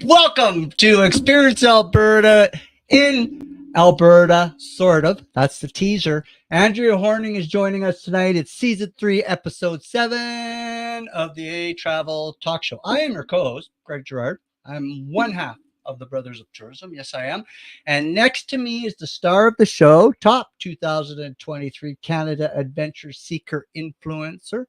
Welcome to Experience Alberta in Alberta, sort of. That's the teaser. Andrea Horning is joining us tonight. It's season 3, episode 7 of the Travel Talk Show. I am your co-host, Greg Girard. I'm one half of the Brothers of Tourism. Yes, I am. And next to me is the star of the show, top 2023 Canada Adventure Seeker influencer,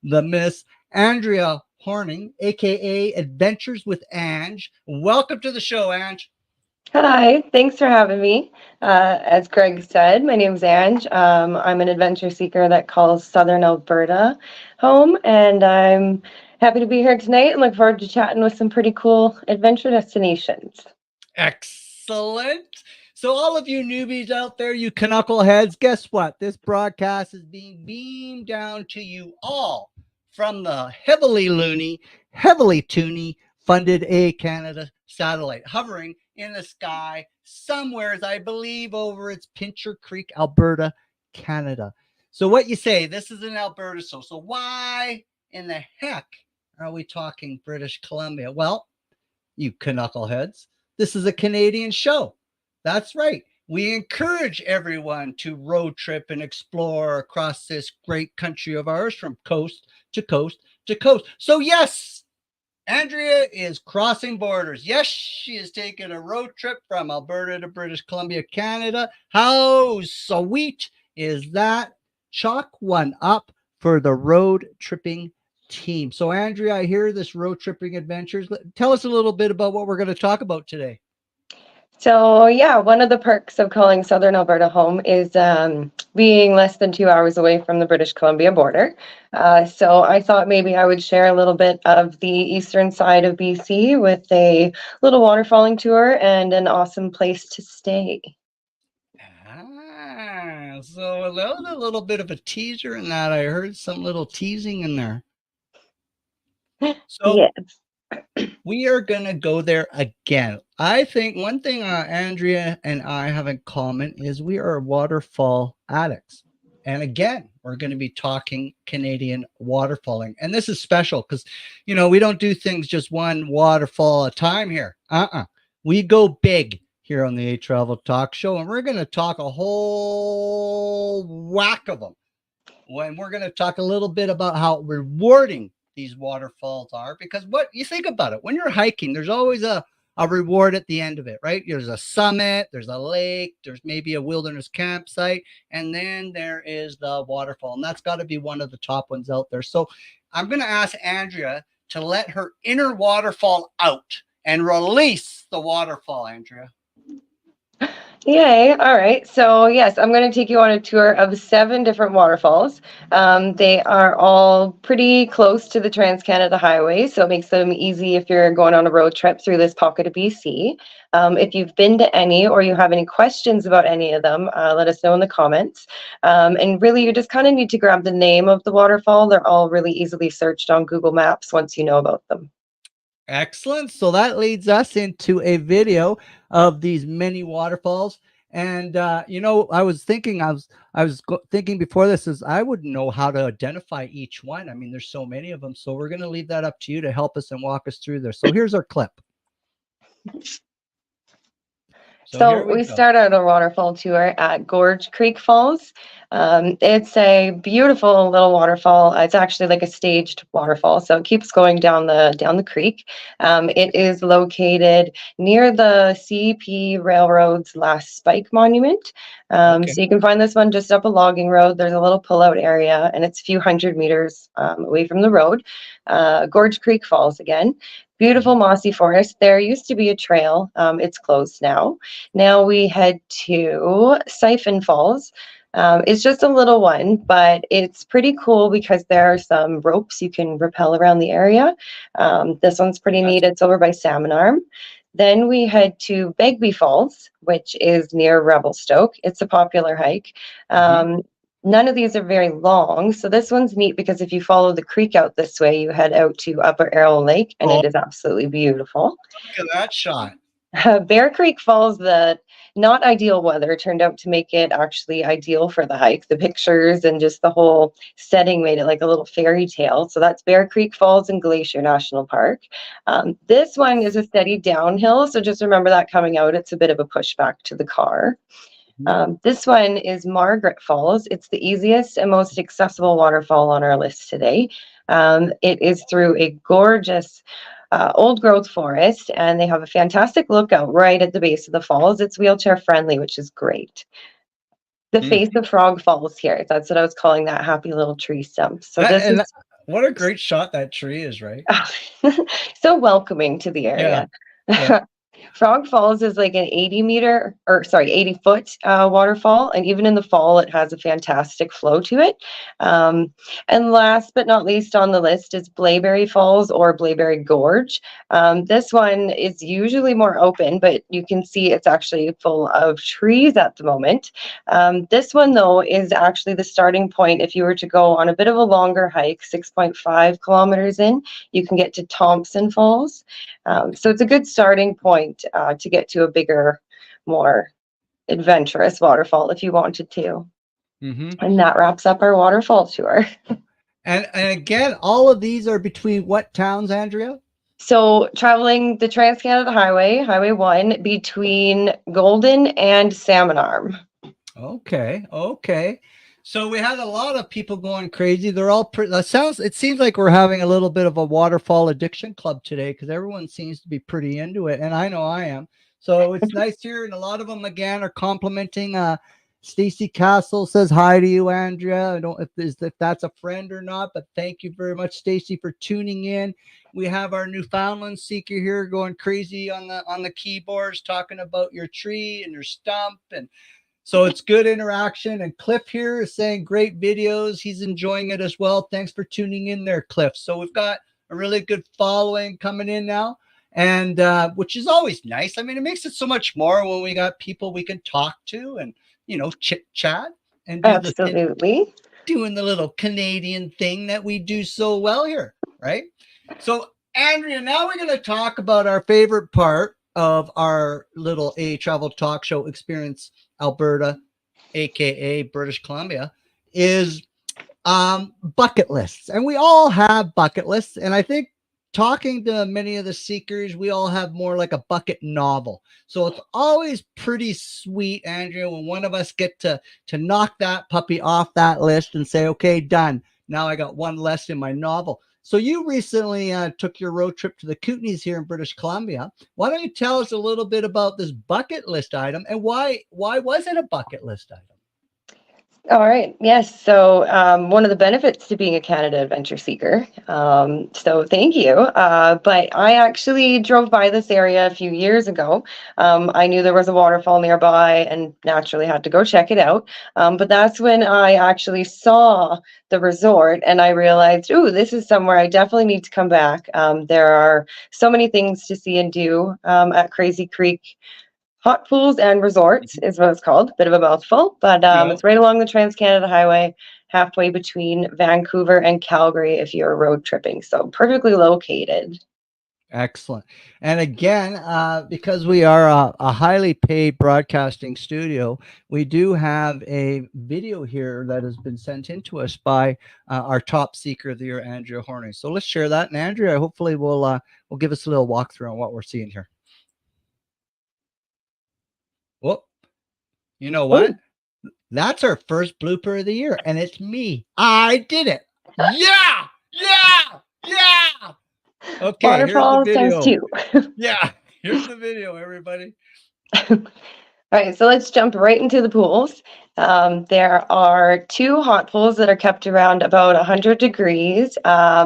the Miss Andrea Horning, aka Adventures with Ange. Welcome to the show, Ange. Hi, thanks for having me. As Greg said, my name's Ange. I'm an adventure seeker that calls Southern Alberta home, and I'm happy to be here tonight and look forward to chatting with some pretty cool adventure destinations. Excellent. So, all of you newbies out there, you knuckleheads, guess what? This broadcast is being beamed down to you all from the heavily loony, heavily toony funded Canada satellite hovering in the sky somewhere, I believe, over its Pincher Creek, Alberta, Canada. So, what you say? This is in Alberta, so why in the heck are we talking British Columbia? Well, you knuckleheads, this is a Canadian show. That's right. We encourage everyone to road trip and explore across this great country of ours from coast to coast to coast. So, yes, Andrea is crossing borders. Yes, she is taking a road trip from Alberta to British Columbia, Canada. How sweet is that? Chalk one up for the road tripping team. So, Andrea, I hear this road tripping adventures. Tell us a little bit about what we're going to talk about today. So, yeah, one of the perks of calling Southern Alberta home is being less than 2 hours away from the British Columbia border. So I thought maybe I would share a little bit of the eastern side of BC with a little waterfalling tour and an awesome place to stay. So that was a little bit of a teaser in that. I heard some little teasing in there. So Yes. we are going to go there again. I think one thing Andrea and I have in common is we are waterfall addicts. And again, we're going to be talking Canadian waterfalling. And this is special because, we don't do things just one waterfall at a time here. We go big here on the Travel Talk Show. And we're going to talk a whole whack of them. When we're going to talk a little bit about how rewarding these waterfalls are, because what you think about it, when you're hiking, there's always a reward at the end of it, right? There's a summit, there's a lake, there's maybe a wilderness campsite, and then there is the waterfall, and that's got to be one of the top ones out there. So I'm going to ask Andrea to let her inner waterfall out and release the waterfall. Andrea. Yay. All right. So, yes, I'm going to take you on a tour of 7 different waterfalls. They are all pretty close to the Trans-Canada Highway, so it makes them easy if you're going on a road trip through this pocket of BC. If you've been to any or you have any questions about any of them, let us know in the comments. And really, you just kind of need to grab the name of the waterfall. They're all really easily searched on Google Maps once you know about them. Excellent. So that leads us into a video of these many waterfalls. And I was thinking thinking before this is I wouldn't know how to identify each one. I mean, there's so many of them. So we're going to leave that up to you to help us and walk us through there. So here's our clip. So we start out our waterfall tour at Gorge Creek Falls. It's a beautiful little waterfall. It's actually like a staged waterfall, so it keeps going down the creek. It is located near the CP Railroad's last spike monument. Okay. So you can find this one just up a logging road. There's a little pullout area, and it's a few hundred meters away from the road. Gorge Creek Falls again. Beautiful mossy forest. There used to be a trail. It's closed now. Now we head to Siphon Falls. It's just a little one, but it's pretty cool because there are some ropes you can rappel around the area. This one's pretty neat. It's over by Salmon Arm. Then we head to Begbie Falls, which is near Revelstoke. It's a popular hike. None of these are very long, so this one's neat because if you follow the creek out this way, you head out to Upper Arrow Lake, and it is absolutely beautiful. Look at that shot. Bear Creek Falls, the not ideal weather turned out to make it actually ideal for the hike. The pictures and just the whole setting made it like a little fairy tale. So that's Bear Creek Falls and Glacier National Park. This one is a steady downhill. So just remember that coming out, it's a bit of a pushback to the car. This one is Margaret Falls. It's the easiest and most accessible waterfall on our list today. It is through a gorgeous old growth forest, and they have a fantastic lookout right at the base of the falls. It's wheelchair friendly, which is great. The face of Frog Falls here. That's what I was calling that happy little tree stump. So this is What a great shot that tree is, right? so welcoming to the area. Yeah. Frog Falls is like an 80 foot waterfall. And even in the fall, it has a fantastic flow to it. And last but not least on the list is Blayberry Falls or Blayberry Gorge. This one is usually more open, but you can see it's actually full of trees at the moment. This one, though, is actually the starting point. If you were to go on a bit of a longer hike, 6.5 kilometers in, you can get to Thompson Falls. So it's a good starting point to get to a bigger, more adventurous waterfall if you wanted to. And that wraps up our waterfall tour. And again, all of these are between what towns, Andrea? So traveling the Trans-Canada Highway, Highway 1, between Golden and Salmon Arm. Okay. So we had a lot of people going crazy. They're all it seems like we're having a little bit of a waterfall addiction club today because everyone seems to be pretty into it, and I know I am. So it's nice here, and a lot of them again are complimenting. Stacy Castle says hi to you, Andrea. I don't know if that's a friend or not, but thank you very much, Stacy, for tuning in. We have our Newfoundland seeker here going crazy on the keyboards, talking about your tree and your stump, and so it's good interaction. And Cliff here is saying great videos. He's enjoying it as well. Thanks for tuning in there, Cliff. So we've got a really good following coming in now, and which is always nice. I mean, it makes it so much more when we got people we can talk to and chit chat and Absolutely. doing the little Canadian thing that we do so well here, right? So Andrea, now we're going to talk about our favorite part of our little travel talk show experience, Alberta, aka British Columbia, is bucket lists. And we all have bucket lists, and I think talking to many of the seekers, we all have more like a bucket novel. So it's always pretty sweet, Andrea, when one of us get to knock that puppy off that list and say, okay, done. Now I got one less in my novel. So you recently took your road trip to the Kootenays here in British Columbia. Why don't you tell us a little bit about this bucket list item, and why was it a bucket list item? All right. Yes. So one of the benefits to being a Canada Adventure Seeker. So thank you. But I actually drove by this area a few years ago. I knew there was a waterfall nearby and naturally had to go check it out. But that's when I actually saw the resort and I realized, ooh, this is somewhere I definitely need to come back. There are so many things to see and do at Crazy Creek. Hot Pools and Resorts is what it's called. Bit of a mouthful, but it's right along the Trans-Canada Highway, halfway between Vancouver and Calgary if you're road tripping. So perfectly located. Excellent. And again, because we are a highly paid broadcasting studio, we do have a video here that has been sent in to us by our top seeker of the year, Andrea Horning. So let's share that. And Andrea, hopefully will give us a little walkthrough on what we're seeing here. Well, you know what? Ooh. That's our first blooper of the year, and it's me. I did it. Yeah. Okay, Waterfall here's the video. times 2. Yeah, here's the video, everybody. All right, so let's jump right into the pools. There are 2 hot pools that are kept around about 100 degrees,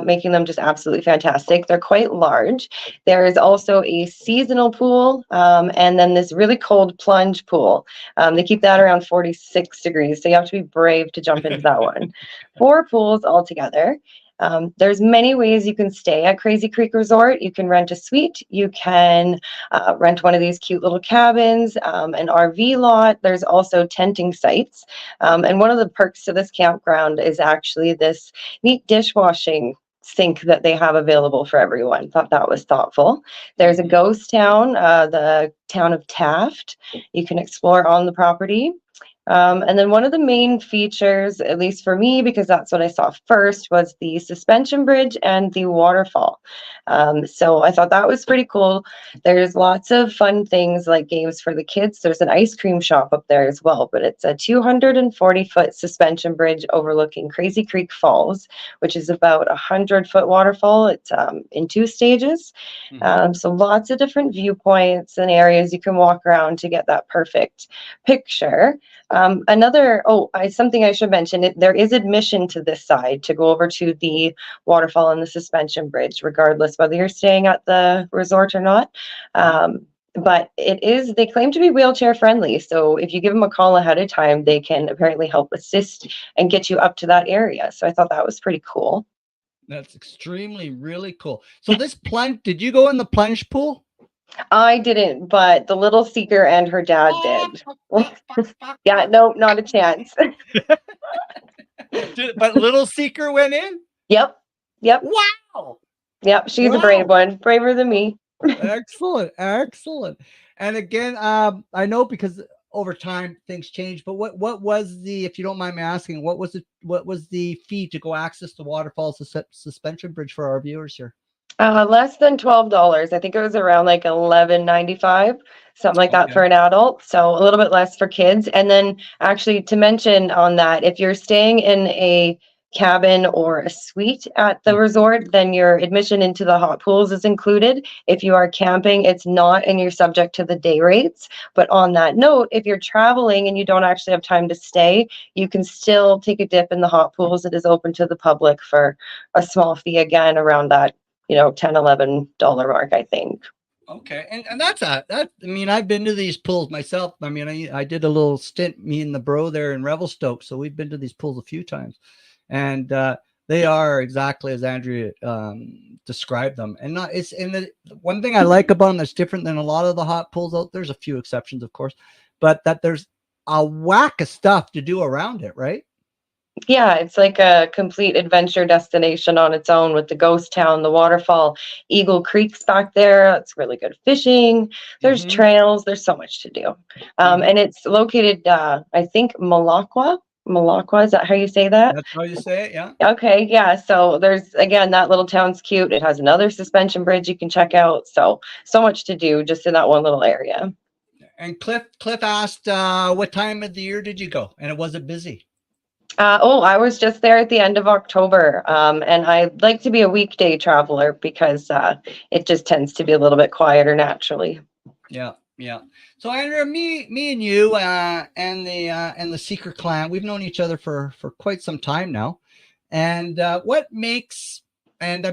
making them just absolutely fantastic. They're quite large. There is also a seasonal pool, and then this really cold plunge pool. They keep that around 46 degrees, so you have to be brave to jump into that one. 4 pools altogether. There's many ways you can stay at Crazy Creek Resort. You can rent a suite. You can rent one of these cute little cabins, an RV lot. There's also tenting sites. And one of the perks to this campground is actually this neat dishwashing sink that they have available for everyone. Thought that was thoughtful. There's a ghost town, the town of Taft. You can explore on the property. And then one of the main features, at least for me, because that's what I saw first, was the suspension bridge and the waterfall. So I thought that was pretty cool. There's lots of fun things like games for the kids. There's an ice cream shop up there as well, but it's a 240-foot suspension bridge overlooking Crazy Creek Falls, which is about a 100-foot waterfall. It's in 2 stages. So lots of different viewpoints and areas you can walk around to get that perfect picture. Something I should mention, there is admission to this side to go over to the waterfall and the suspension bridge, regardless whether you're staying at the resort or not. But they claim to be wheelchair friendly. So if you give them a call ahead of time, they can apparently help assist and get you up to that area. So I thought that was pretty cool. That's really cool. So this plunge, did you go in the plunge pool? I didn't, but the little seeker and her dad did. Yeah, no, not a chance. But little seeker went in? Yep. Wow. Yep, she's a brave one, braver than me. Excellent. And again, I know because over time things change, but what was the, if you don't mind me asking, what was the fee to go access the waterfalls suspension bridge for our viewers here? Less than $12. I think it was around like $11.95, something like that for an adult. So a little bit less for kids. And then actually to mention on that, if you're staying in a cabin or a suite at the resort, then your admission into the hot pools is included. If you are camping, it's not, and you're subject to the day rates. But on that note, if you're traveling and you don't actually have time to stay, you can still take a dip in the hot pools. It is open to the public for a small fee, again, around that $10-11 mark, I think. Okay. And I mean, I've been to these pools myself. I mean, I did a little stint, me and the bro there in Revelstoke. So we've been to these pools a few times, and they are exactly as Andrea described them. And the one thing I like about them that's different than a lot of the hot pools out there's a few exceptions, of course, but that there's a whack of stuff to do around it, right? Yeah, it's like a complete adventure destination on its own with the ghost town, the waterfall, Eagle Creek's back there. It's really good fishing. There's trails. There's so much to do. And it's located, I think, Malacqua. Is that how you say that? That's how you say it, yeah. Okay, yeah. So there's, again, that little town's cute. It has another suspension bridge you can check out. So much to do just in that one little area. And Cliff asked, what time of the year did you go? And it wasn't busy. I was just there at the end of October, and I like to be a weekday traveler because it just tends to be a little bit quieter naturally. Yeah. So Andrea, me and you and the Seeker clan, we've known each other for quite some time now, and what makes, and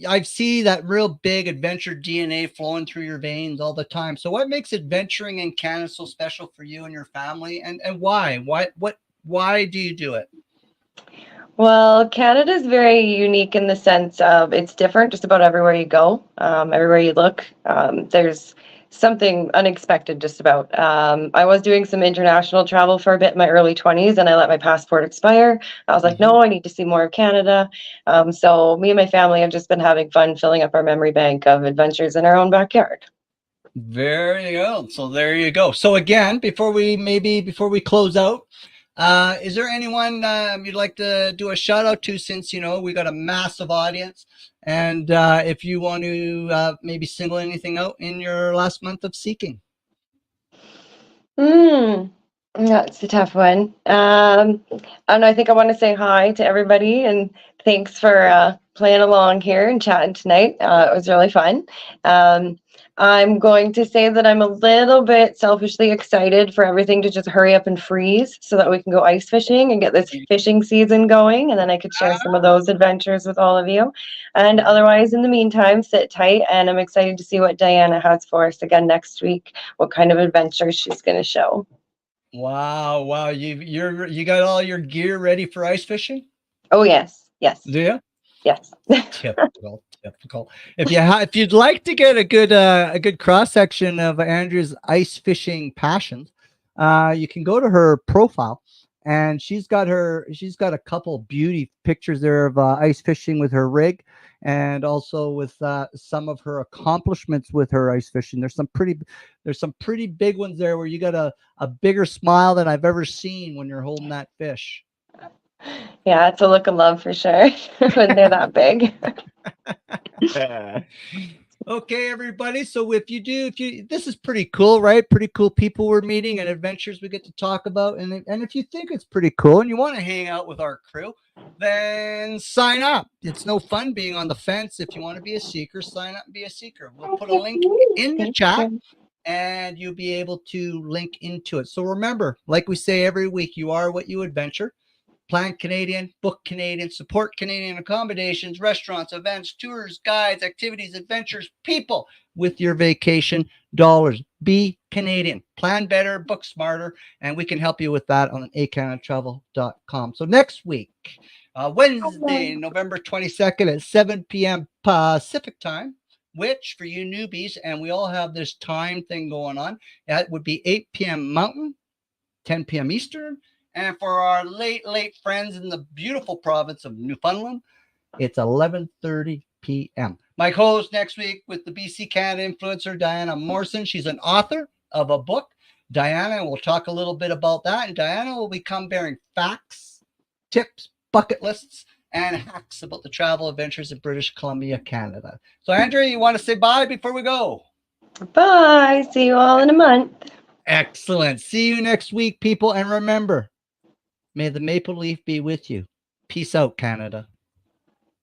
I see that real big adventure DNA flowing through your veins all the time. So what makes adventuring in Canada so special for you and your family, and why? Why do you do it? Well, Canada is very unique in the sense of it's different just about everywhere you go, everywhere you look. There's something unexpected just about. I was doing some international travel for a bit in my early 20s, and I let my passport expire. I was like, no, I need to see more of Canada. So me and my family have just been having fun filling up our memory bank of adventures in our own backyard. Very good. So there you go. So again, before we close out, is there anyone you'd like to do a shout out to, since we got a massive audience, and if you want to maybe single anything out in your last month of seeking? That's a tough one. And I think I want to say hi to everybody and thanks for playing along here and chatting tonight. It was really fun. I'm going to say that I'm a little bit selfishly excited for everything to just hurry up and freeze so that we can go ice fishing and get this fishing season going, and then I could share some of those adventures with all of you. And otherwise, in the meantime, sit tight, and I'm excited to see what Diana has for us again next week, what kind of adventures she's going to show. Wow. You got all your gear ready for ice fishing? Oh, yes. Do you? Yes. Typical. If you'd like to get a good cross section of Andrea's ice fishing passions, you can go to her profile, and she's got a couple beauty pictures there of ice fishing with her rig, and also with some of her accomplishments with her ice fishing. There's some pretty big ones there where you got a bigger smile than I've ever seen when you're holding that fish. Yeah, it's a look of love for sure when they're that big. Okay, everybody. So this is pretty cool, right? Pretty cool people we're meeting and adventures we get to talk about. And if you think it's pretty cool and you want to hang out with our crew, then sign up. It's no fun being on the fence. If you want to be a seeker, sign up and be a seeker. We'll put a link in the Thank chat you. and you'll be able to link into it. So remember, like we say every week, you are what you adventure. Plan Canadian, book Canadian, support Canadian accommodations, restaurants, events, tours, guides, activities, adventures, people with your vacation dollars. Be Canadian. Plan better, book smarter, and we can help you with that on ehCanadaTravel.com. So next week, Wednesday, November 22nd at 7 p.m. Pacific time, which for you newbies, and we all have this time thing going on, that would be 8 p.m. Mountain, 10 p.m. Eastern. And for our late friends in the beautiful province of Newfoundland, it's 11:30 p.m. My co-host next week with the BC Canada influencer, Diana Morrison. She's an author of a book. Diana, we'll talk a little bit about that. And Diana will become bearing facts, tips, bucket lists, and hacks about the travel adventures in British Columbia, Canada. So, Andrea, you want to say bye before we go? Bye. See you all in a month. Excellent. See you next week, people. And remember, may the maple leaf be with you. Peace out, Canada.